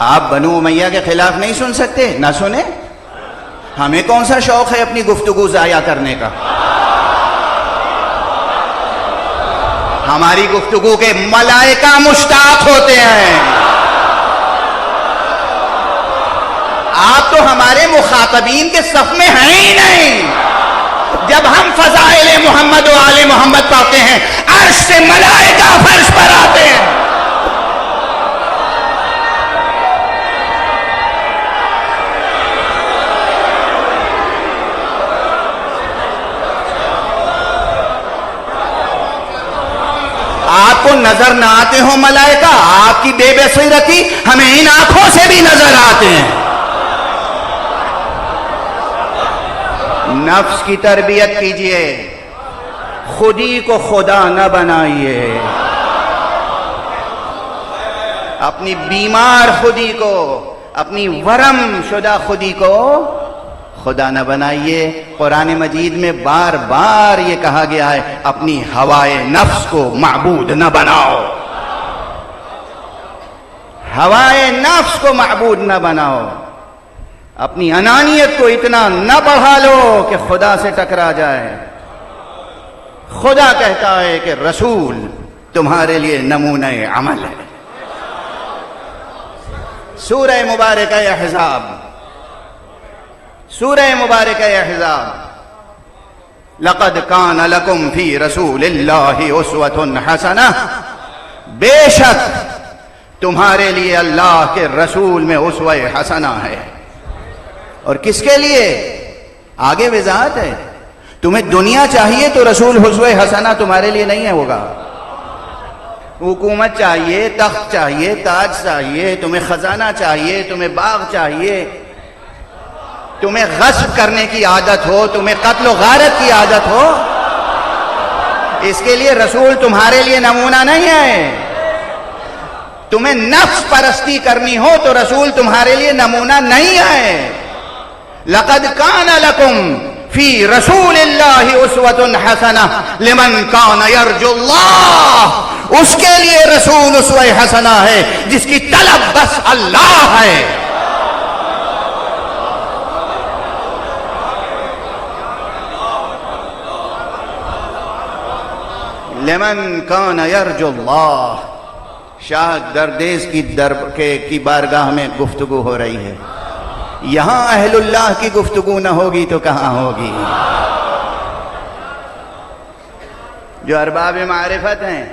आप बनु उमैया के खिलाफ नहीं सुन सकते? ना सुने। हमें कौन सा शौक है अपनी गुफ्तगू जाया करने का? हमारी गुफ्तगू के मलाइका मुश्ताक होते हैं। आप तो हमारे मुखातबीन के सफ में हैं ही नहीं। जब हम फज़ाइल मोहम्मद व आले मोहम्मद पढ़ते हैं, अर्श से मलाइका फर्श पर आते हैं। आपको नजर ना आते हो मलाइका, आपकी बेबसीरती हमें इन आंखों से भी नजर आते हैं। नफ्स की तरबियत कीजिए, खुदी को खुदा न बनाइए। अपनी बीमार खुदी को, अपनी वरम शुदा खुदी को खुदा न बनाइए। कुरान मजीद में बार बार ये कहा गया है, अपनी हवाए नफ्स को माबूद न बनाओ। हवाए नफ्स को माबूद न बनाओ। अपनी अनानियत को इतना न बढ़ा लो कि खुदा से टकरा जाए। खुदा कहता है कि रसूल तुम्हारे लिए नमूने अमल है। सूरह मुबारक अहज़ाब, सूरह मुबारक अहज़ाब, लक़द कान लकुम फी रसूलिल्लाहि उस्वतुन हसनह, बेशक तुम्हारे लिए अल्लाह के रसूल में उस्वा हसना है। और किसके लिए? आगे वजाहत है। तुम्हें दुनिया चाहिए तो रसूल उस्वा हसना तुम्हारे लिए नहीं है होगा। हुकूमत चाहिए, तख्त चाहिए, ताज चाहिए, तुम्हें खजाना चाहिए, तुम्हें बाग चाहिए, तुम्हें गस्ब करने की आदत हो, तुम्हें कत्ल गारत की आदत हो, इसके लिए रसूल तुम्हारे लिए नमूना नहीं है। तुम्हें नफ्स परस्ती करनी हो तो रसूल तुम्हारे लिए नमूना नहीं है। लक़द कान लकुम फी रसूलिल्लाहि उस्वतुन हसनह लिमन कान यर्जुल्लाह, उसके लिए रसूल उस्वा हसना है जिसकी तलब बस अल्लाह है। लिमन कान यर्जुल्लाह। शाह दरदेश की बारगाह में गुफ्तगू हो रही है। यहां अहलुल्लाह की गुफ्तगू न होगी तो कहां होगी? जो अरबाब मारिफत हैं,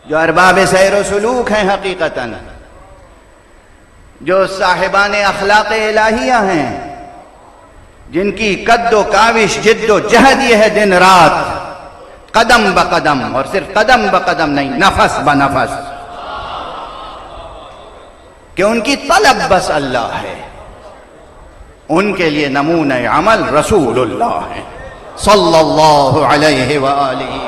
जो अरबाब सैर सलूक हैं, हकीकतन जो साहिबान अखलाक इलाहिया हैं, जिनकी कद्दो काविश जिद्दो जहद ये है दिन रात, कदम ब कदम, और सिर्फ कदम ब कदम नहीं, नफस ब नफस, कि उनकी तलब बस अल्लाह है। उनके लिए नमूने अमल रसूलुल्लाह है सल्लल्लाहु अलैहि व आलिहि।